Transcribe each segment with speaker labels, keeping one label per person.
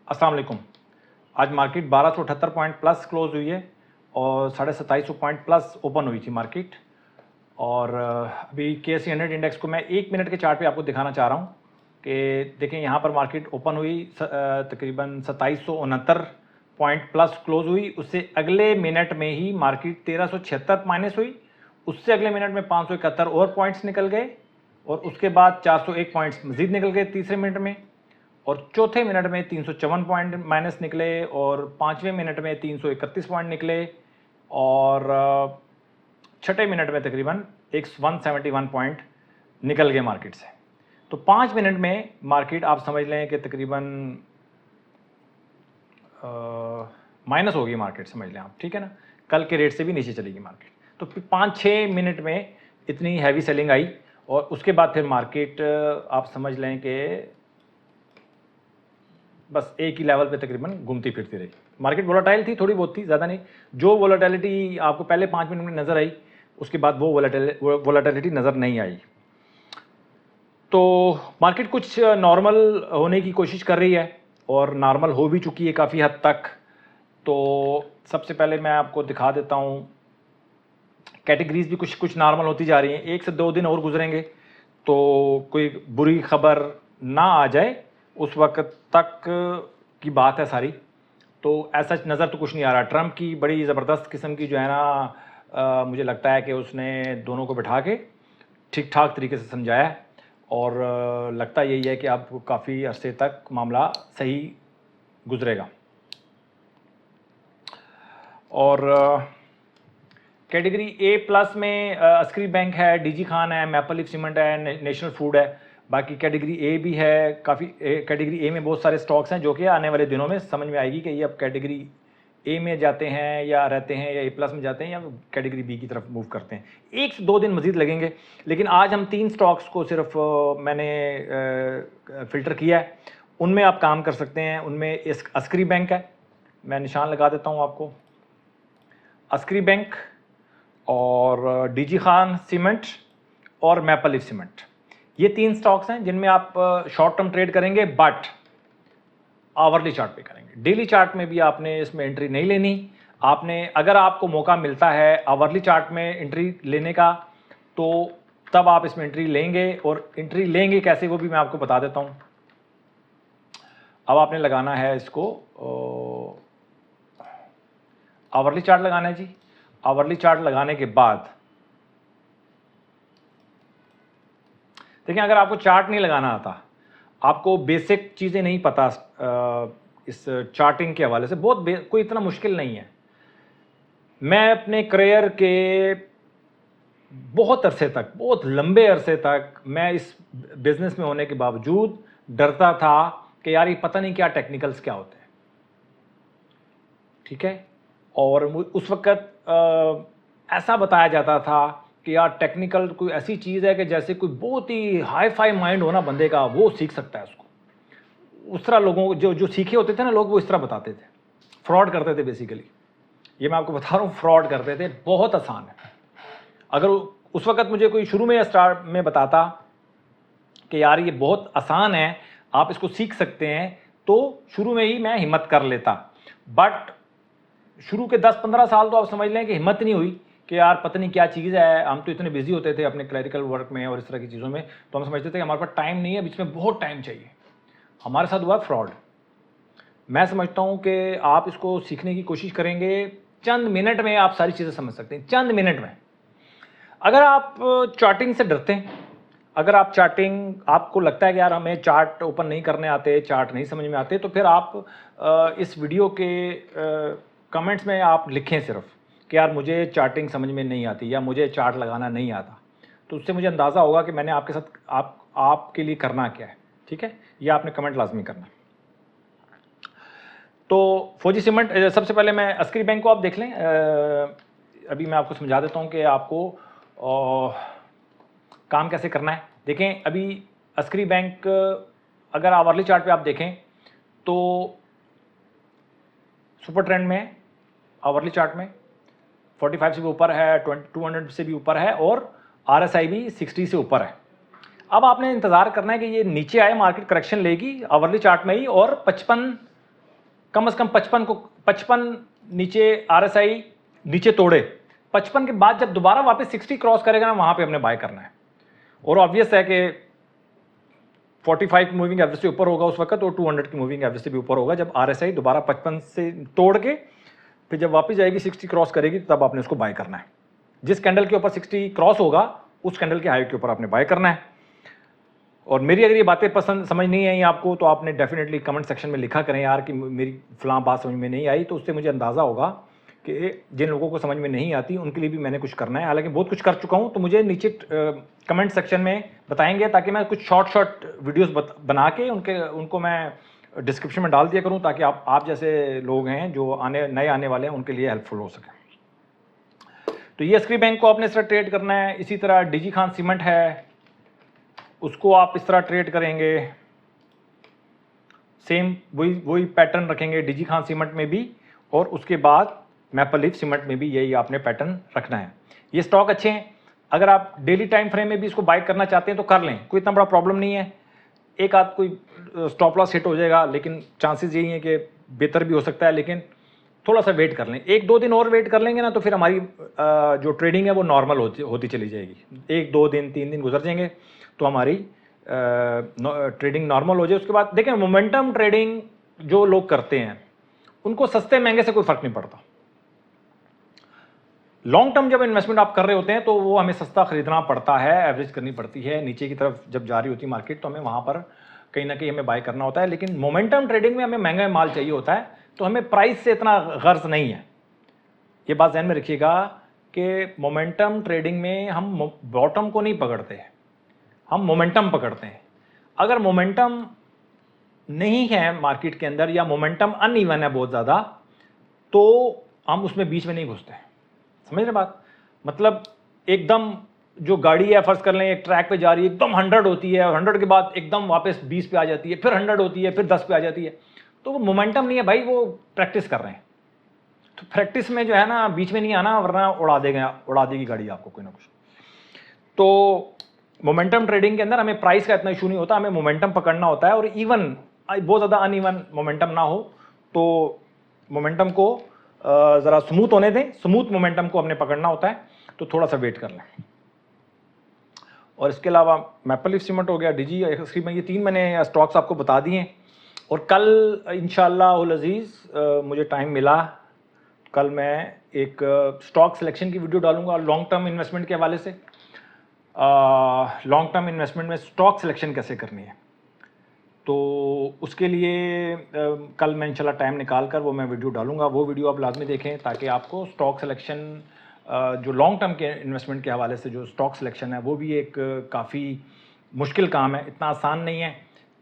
Speaker 1: अस्सलाम वालेकुम। आज मार्केट 1278 पॉइंट प्लस क्लोज हुई है और 2750 पॉइंट प्लस ओपन हुई थी मार्केट। और अभी KSE 100 इंडेक्स को मैं 1 मिनट के चार्ट पे आपको दिखाना चाह रहा हूँ कि देखें यहाँ पर मार्केट ओपन हुई तकरीबन 2769 पॉइंट प्लस क्लोज हुई। उससे अगले मिनट में ही मार्केट 1376 माइनस हुई। उससे अगले मिनट में 571 और पॉइंट्स निकल गए और उसके बाद 401 पॉइंट्स मजीद निकल गए तीसरे मिनट में, और चौथे मिनट में 354 पॉइंट माइनस निकले और पाँचवें मिनट में 331 पॉइंट निकले और छठे मिनट में तकरीबन 171 पॉइंट निकल गए मार्केट से। तो 5 मिनट में मार्केट आप समझ लें कि तकरीबन माइनस होगी मार्केट, समझ लें आप, ठीक है ना। कल के रेट से भी नीचे चलेगी मार्केट। तो 5-6 मिनट में इतनी हैवी सेलिंग आई और उसके बाद फिर मार्केट आप समझ लें कि बस एक ही लेवल पे तकरीबन घूमती फिरती रही। मार्केट वोलेटाइल थी, थोड़ी बहुत थी, ज़्यादा नहीं। जो वोलेटिलिटी आपको पहले 5 मिनट में नज़र आई उसके बाद वो वोलेटिलिटी नज़र नहीं आई। तो मार्केट कुछ नॉर्मल होने की कोशिश कर रही है और नॉर्मल हो भी चुकी है काफ़ी हद तक। तो सबसे पहले मैं आपको दिखा देता हूँ, कैटेगरीज भी कुछ नॉर्मल होती जा रही हैं। 1 से 2 दिन और गुजरेंगे तो कोई बुरी खबर ना आ जाए, उस वक्त तक की बात है सारी। तो ऐसा नज़र तो कुछ नहीं आ रहा। ट्रंप की बड़ी ज़बरदस्त किस्म की जो है ना, मुझे लगता है कि उसने दोनों को बिठा के ठीक ठाक तरीके से समझाया है और लगता यही है कि अब काफ़ी अरसे तक मामला सही गुजरेगा। और कैटेगरी ए प्लस में अस्करी बैंक है, डीजी खान है, मैपल लीफ सीमेंट है, नेशनल फूड है। बाकी कैटेगरी ए भी है, काफ़ी कैटेगरी ए में बहुत सारे स्टॉक्स हैं जो कि आने वाले दिनों में समझ में आएगी कि ये अब कैटेगरी ए में जाते हैं या रहते हैं या ए प्लस में जाते हैं या कैटेगरी बी की तरफ मूव करते हैं। 1 से 2 दिन मजीद लगेंगे, लेकिन आज हम 3 स्टॉक्स को सिर्फ मैंने फ़िल्टर किया है, उनमें आप काम कर सकते हैं। उनमें इस अस्करी बैंक है, मैं निशान लगा देता हूँ आपको, अस्करी बैंक और डीजी खान सीमेंट और मैपल लीफ सीमेंट। ये 3 स्टॉक्स हैं जिनमें आप शॉर्ट टर्म ट्रेड करेंगे, बट आवरली चार्ट पे करेंगे। डेली चार्ट में भी आपने इसमें एंट्री नहीं लेनी। आपने, अगर आपको मौका मिलता है आवरली चार्ट में एंट्री लेने का, तो तब आप इसमें एंट्री लेंगे। और एंट्री लेंगे कैसे वो भी मैं आपको बता देता हूँ। अब आपने लगाना है इसको, आवरली चार्ट लगाना है जी। आवरली चार्ट लगाने के बाद देखिए, अगर आपको चार्ट नहीं लगाना आता, आपको बेसिक चीज़ें नहीं पता इस चार्टिंग के हवाले से, कोई इतना मुश्किल नहीं है। मैं अपने करियर के बहुत अरसे तक, बहुत लंबे अरसे तक मैं इस बिज़नेस में होने के बावजूद डरता था कि यार ये पता नहीं क्या टेक्निकल्स क्या होते हैं, ठीक है। और उस वक्त ऐसा बताया जाता था कि यार टेक्निकल कोई ऐसी चीज़ है कि जैसे कोई बहुत ही हाई फाई माइंड हो ना बंदे का, वो सीख सकता है उसको। उस तरह लोगों जो सीखे होते थे ना लोग, वो इस तरह बताते थे, फ्रॉड करते थे बेसिकली। ये मैं आपको बता रहा हूँ, फ्रॉड करते थे। बहुत आसान है। अगर उस वक्त मुझे कोई शुरू में स्टार्ट में बताता कि यार ये बहुत आसान है, आप इसको सीख सकते हैं, तो शुरू में ही मैं हिम्मत कर लेता। बट शुरू के 10-15 साल तो आप समझ लें कि हिम्मत नहीं हुई कि यार पता नहीं क्या चीज़ है। हम तो इतने बिजी होते थे अपने क्लरिकल वर्क में और इस तरह की चीज़ों में, तो हम समझते थे कि हमारे पास टाइम नहीं है, बीच में बहुत टाइम चाहिए। हमारे साथ हुआ फ्रॉड। मैं समझता हूँ कि आप इसको सीखने की कोशिश करेंगे, चंद मिनट में आप सारी चीज़ें समझ सकते हैं, चंद मिनट में। अगर आप चार्टिंग से डरते हैं, अगर आप चार्टिंग, आपको लगता है कि यार हमें चार्ट ओपन नहीं करने आते, चार्ट नहीं समझ में आते, तो फिर आप इस वीडियो के कमेंट्स में आप लिखें सिर्फ कि यार मुझे चार्टिंग समझ में नहीं आती या मुझे चार्ट लगाना नहीं आता। तो उससे मुझे अंदाज़ा होगा कि मैंने आपके साथ आपके लिए करना क्या है, ठीक है। यह आपने कमेंट लाजमी करना। तो फौजी सीमेंट, सबसे पहले मैं अस्करी बैंक को आप देख लें। अभी मैं आपको समझा देता हूँ कि आपको काम कैसे करना है। देखें, अभी अस्करी बैंक अगर आवरली चार्ट पे आप देखें तो सुपर ट्रेंड में, आवरली चार्ट में 45 से भी ऊपर है, 200 से भी ऊपर है और RSI भी 60 से ऊपर है। अब आपने इंतज़ार करना है कि ये नीचे आए, मार्केट करेक्शन लेगी आवरली चार्ट में ही और 55 कम से कम 55 नीचे RSI नीचे तोड़े, 55 के बाद जब दोबारा वापस 60 क्रॉस करेगा ना, वहां पे हमने बाय करना है। और ऑब्वियस है कि 45 की मूविंग एवरेज से ऊपर होगा उस वक्त, और 200 की मूविंग एवरेज से भी ऊपर होगा जब RSI दोबारा 55 से तोड़ के फिर जब वापस जाएगी 60 क्रॉस करेगी, तब आपने उसको बाय करना है। जिस कैंडल के ऊपर 60 क्रॉस होगा उस कैंडल के हाई के ऊपर आपने बाय करना है। और मेरी अगर ये बातें पसंद समझ नहीं आई आपको, तो आपने डेफिनेटली कमेंट सेक्शन में लिखा करें यार कि मेरी फलां बात समझ में नहीं आई, तो उससे मुझे अंदाज़ा होगा कि जिन लोगों को समझ में नहीं आती उनके लिए भी मैंने कुछ करना है। हालांकि बहुत कुछ कर चुका हूँ, तो मुझे नीचे कमेंट सेक्शन में बताएंगे, ताकि मैं कुछ शॉर्ट वीडियोस बना के उनको मैं डिस्क्रिप्शन में डाल दिया करूँ, ताकि आप जैसे लोग हैं जो नए आने वाले हैं उनके लिए हेल्पफुल हो सके। तो ये एस्क्री बैंक को आपने इस तरह ट्रेड करना है। इसी तरह डीजी खान सीमेंट है, उसको आप इस तरह ट्रेड करेंगे, सेम वही पैटर्न रखेंगे डीजी खान सीमेंट में भी, और उसके बाद मैपल लीफ सीमेंट में भी यही आपने पैटर्न रखना है। ये स्टॉक अच्छे हैं, अगर आप डेली टाइम फ्रेम में भी इसको बाय करना चाहते हैं तो कर लें, कोई इतना बड़ा प्रॉब्लम नहीं है। एक आध कोई स्टॉप लॉस हिट हो जाएगा, लेकिन चांसेस यही हैं कि बेहतर भी हो सकता है, लेकिन थोड़ा सा वेट कर लें। 1-2 दिन और वेट कर लेंगे ना, तो फिर हमारी जो ट्रेडिंग है वो नॉर्मल होती चली जाएगी। 1-2 दिन 3 दिन गुजर जाएंगे तो हमारी ट्रेडिंग नॉर्मल हो जाए। उसके बाद देखें, मोमेंटम ट्रेडिंग जो लोग करते हैं उनको सस्ते महंगे से कोई फ़र्क नहीं पड़ता। लॉन्ग टर्म जब इन्वेस्टमेंट आप कर रहे होते हैं तो वो हमें सस्ता खरीदना पड़ता है, एवरेज करनी पड़ती है, नीचे की तरफ जब जा रही होती है मार्केट तो हमें वहाँ पर कहीं ना कहीं हमें बाय करना होता है। लेकिन मोमेंटम ट्रेडिंग में हमें महंगा माल चाहिए होता है, तो हमें प्राइस से इतना गर्ज नहीं है। ये बात ध्यान में रखिएगा कि मोमेंटम ट्रेडिंग में हम बॉटम को नहीं पकड़ते हैं, हम मोमेंटम पकड़ते हैं। अगर मोमेंटम नहीं है मार्केट के अंदर, या मोमेंटम अनइवन है बहुत ज़्यादा, तो हम उसमें बीच में नहीं घुसते। समझ रहे बात? मतलब एकदम जो गाड़ी है, फर्ज कर लें एक ट्रैक पे जा रही है, एकदम 100 होती है, और 100 के बाद एकदम वापस 20 पे आ जाती है, फिर 100 होती है, फिर 10 पे आ जाती है, तो वो मोमेंटम नहीं है भाई, वो प्रैक्टिस कर रहे हैं। तो प्रैक्टिस में जो है ना, बीच में नहीं आना, वरना उड़ा देगी गाड़ी आपको कोई ना कुछ। तो मोमेंटम ट्रेडिंग के अंदर हमें प्राइस का इतना इशू नहीं होता, हमें मोमेंटम पकड़ना होता है। और इवन बहुत ज़्यादा अनइवन मोमेंटम ना हो, तो मोमेंटम को ज़रा स्मूथ होने दें, स्मूथ मोमेंटम को हमने पकड़ना होता है, तो थोड़ा सा वेट कर लें। और इसके अलावा मैपल लीफ सीमेंट हो गया, डीजी एस्क्री में, ये 3 मैंने स्टॉक्स आपको बता दिए। और कल इंशाअल्लाह उल अज़ीज़ मुझे टाइम मिला, कल मैं एक स्टॉक सिलेक्शन की वीडियो डालूंगा लॉन्ग टर्म इन्वेस्टमेंट के हवाले से। लॉन्ग टर्म इन्वेस्टमेंट में स्टॉक सिलेक्शन कैसे करनी है, तो उसके लिए कल मैं इंशाल्लाह टाइम निकाल कर वो मैं वीडियो डालूंगा। वो वीडियो आप लाजमी देखें, ताकि आपको स्टॉक सिलेक्शन जो लॉन्ग टर्म के इन्वेस्टमेंट के हवाले से जो स्टॉक सिलेक्शन है, वो भी एक काफ़ी मुश्किल काम है, इतना आसान नहीं है।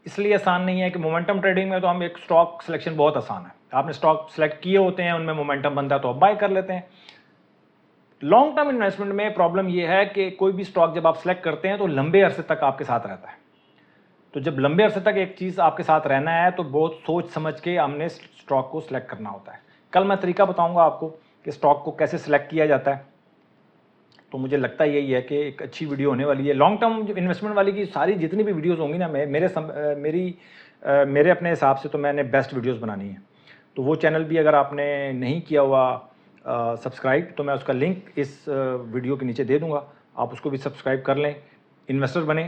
Speaker 1: इसलिए आसान नहीं है कि मोमेंटम ट्रेडिंग में तो हम एक स्टॉक सिलेक्शन बहुत आसान है, आपने स्टॉक सेलेक्ट किए होते हैं, उनमें मोमेंटम बनता है तो आप बाय कर लेते हैं। लॉन्ग टर्म इन्वेस्टमेंट में प्रॉब्लम यह है कि कोई भी स्टॉक जब आप सेलेक्ट करते हैं तो लंबे अरसे तक आपके साथ रहता है। तो जब लंबे अरसे तक एक चीज़ आपके साथ रहना है, तो बहुत सोच समझ के हमने स्टॉक को सिलेक्ट करना होता है। कल मैं तरीका बताऊंगा आपको कि स्टॉक को कैसे सिलेक्ट किया जाता है। तो मुझे लगता है यही है कि एक अच्छी वीडियो होने वाली है। लॉन्ग टर्म इन्वेस्टमेंट वाली की सारी जितनी भी वीडियोज़ होंगी ना, मेरे अपने हिसाब से तो मैंने बेस्ट वीडियोज़ बनानी है। तो वो चैनल भी अगर आपने नहीं किया हुआ सब्सक्राइब, तो मैं उसका लिंक इस वीडियो के नीचे दे दूँगा, आप उसको भी सब्सक्राइब कर लें, इन्वेस्टर बने।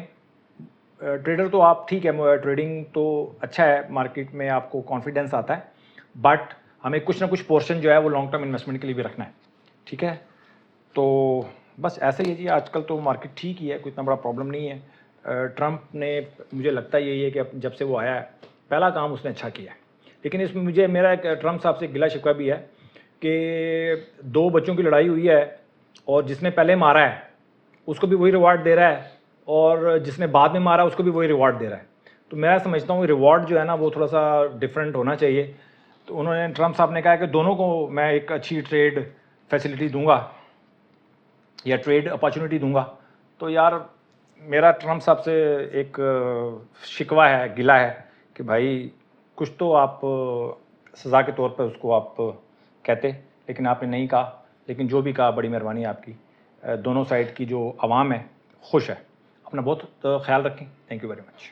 Speaker 1: ट्रेडर तो आप ठीक है, ट्रेडिंग तो अच्छा है, मार्केट में आपको कॉन्फिडेंस आता है, बट हमें कुछ ना कुछ पोर्शन जो है वो लॉन्ग टर्म इन्वेस्टमेंट के लिए भी रखना है, ठीक है। तो बस ऐसे ही है जी, आजकल तो मार्केट ठीक ही है, कोई इतना बड़ा प्रॉब्लम नहीं है। ट्रंप ने, मुझे लगता है यही है कि जब से वो आया है पहला काम उसने अच्छा किया है। लेकिन इसमें मेरा एक ट्रंप साहब से गिला शिकवा भी है कि 2 बच्चों की लड़ाई हुई है, और जिसने पहले मारा है उसको भी वही रिवार्ड दे रहा है, और जिसने बाद में मारा उसको भी वही रिवार्ड दे रहा है। तो मैं समझता हूँ रिवार्ड जो है ना वो थोड़ा सा डिफरेंट होना चाहिए। तो उन्होंने, ट्रंप साहब ने कहा कि दोनों को मैं एक अच्छी ट्रेड फैसिलिटी दूंगा या ट्रेड अपॉर्चुनिटी दूंगा। तो यार मेरा ट्रंप साहब से एक शिकवा है, गिला है कि भाई कुछ तो आप सज़ा के तौर पर उसको आप कहते, लेकिन आपने नहीं कहा। लेकिन जो भी कहा, बड़ी मेहरबानी आपकी। दोनों साइड की जो आवाम है खुश है। अपना बहुत ख्याल रखें। Thank you very much.